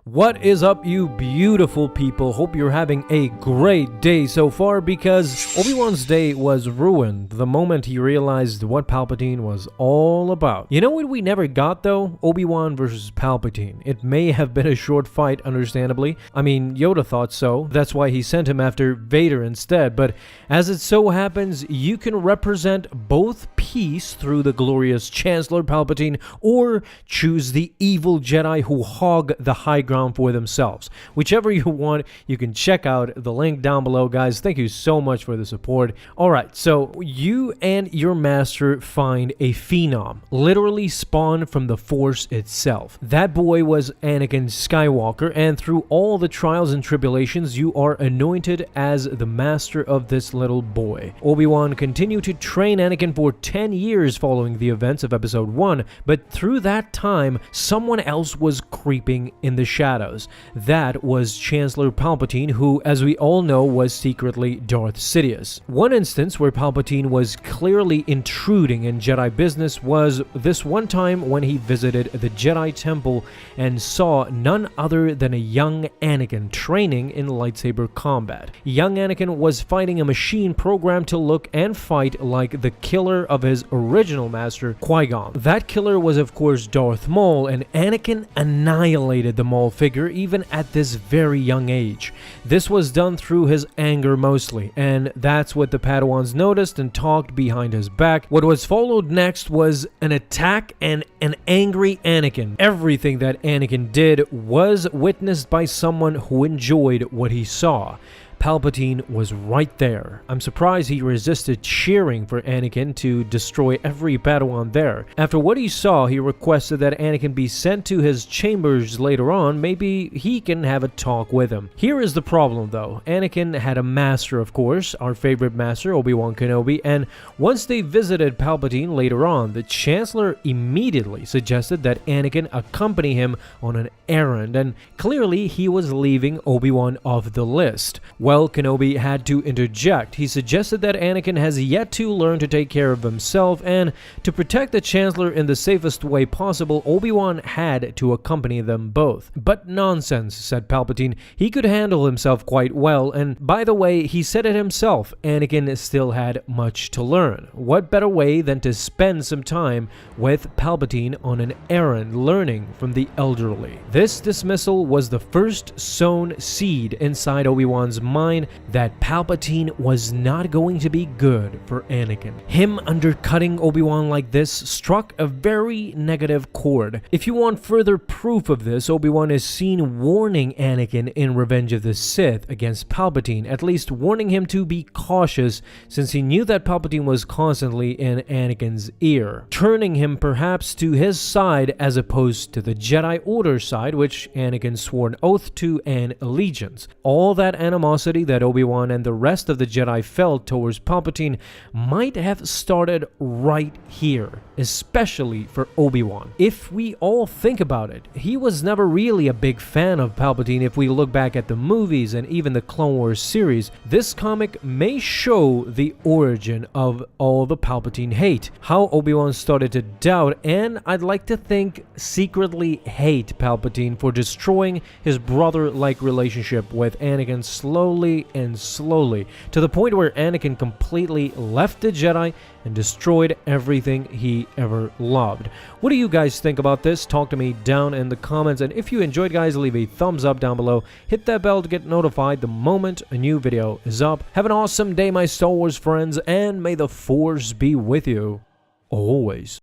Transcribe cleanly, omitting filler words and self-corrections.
What is up, you beautiful people? Hope you're having a great day so far, because Obi-Wan's day was ruined the moment he realized what Palpatine was all about. You know what we never got though? Obi-Wan versus Palpatine. It may have been a short fight, understandably. I mean, Yoda thought so. That's why he sent him after Vader instead. But as it so happens, you can represent both peace through the glorious Chancellor Palpatine, or choose the evil Jedi who hog the high ground for themselves. Whichever you want, you can check out the link down below, guys. Thank you so much for the support. Alright, so you and your master find a phenom, literally spawned from the Force itself. That boy was Anakin Skywalker, and through all the trials and tribulations, you are anointed as the master of this little boy. Obi-Wan continued to train Anakin for 10 years following the events of Episode 1, but through that time, someone else was creeping in the shadows. That was Chancellor Palpatine, who, as we all know, was secretly Darth Sidious. One instance where Palpatine was clearly intruding in Jedi business was this one time when he visited the Jedi Temple and saw none other than a young Anakin training in lightsaber combat. Young Anakin was fighting a machine programmed to look and fight like the killer of his original master, Qui-Gon. That killer was, of course, Darth Maul, and Anakin annihilated the Maul figure even at this very young age. This was done through his anger mostly, and that's what the Padawans noticed and talked behind his back. What was followed next was an attack and an angry Anakin. Everything that Anakin did was witnessed by someone who enjoyed what he saw. Palpatine was right there. I'm surprised he resisted cheering for Anakin to destroy every Padawan there. After what he saw, he requested that Anakin be sent to his chambers later on. Maybe he can have a talk with him. Here is the problem though. Anakin had a master, of course, our favorite master, Obi-Wan Kenobi, and once they visited Palpatine later on, the Chancellor immediately suggested that Anakin accompany him on an errand, and clearly he was leaving Obi-Wan off the list. Well, Kenobi had to interject. He suggested that Anakin has yet to learn to take care of himself, and to protect the Chancellor in the safest way possible, Obi-Wan had to accompany them both. But nonsense, said Palpatine. He could handle himself quite well, and by the way, he said it himself, Anakin still had much to learn. What better way than to spend some time with Palpatine on an errand, learning from the elderly? This dismissal was the first sown seed inside Obi-Wan's mind that Palpatine was not going to be good for Anakin. Him undercutting Obi-Wan like this struck a very negative chord. If you want further proof of this, Obi-Wan is seen warning Anakin in Revenge of the Sith against Palpatine, at least warning him to be cautious, since he knew that Palpatine was constantly in Anakin's ear, turning him perhaps to his side as opposed to the Jedi Order side, which Anakin swore an oath to and allegiance. All that animosity that Obi-Wan and the rest of the Jedi felt towards Palpatine might have started right here, especially for Obi-Wan. If we all think about it, he was never really a big fan of Palpatine. If we look back at the movies and even the Clone Wars series, this comic may show the origin of all the Palpatine hate, how Obi-Wan started to doubt and, I'd like to think, secretly hate Palpatine for destroying his brother-like relationship with Anakin slowly and slowly, to the point where Anakin completely left the Jedi and destroyed everything he ever loved. What do you guys think about this? Talk to me down in the comments, and if you enjoyed, guys, leave a thumbs up down below. Hit that bell to get notified the moment a new video is up. Have an awesome day, my Star Wars friends, and may the Force be with you always.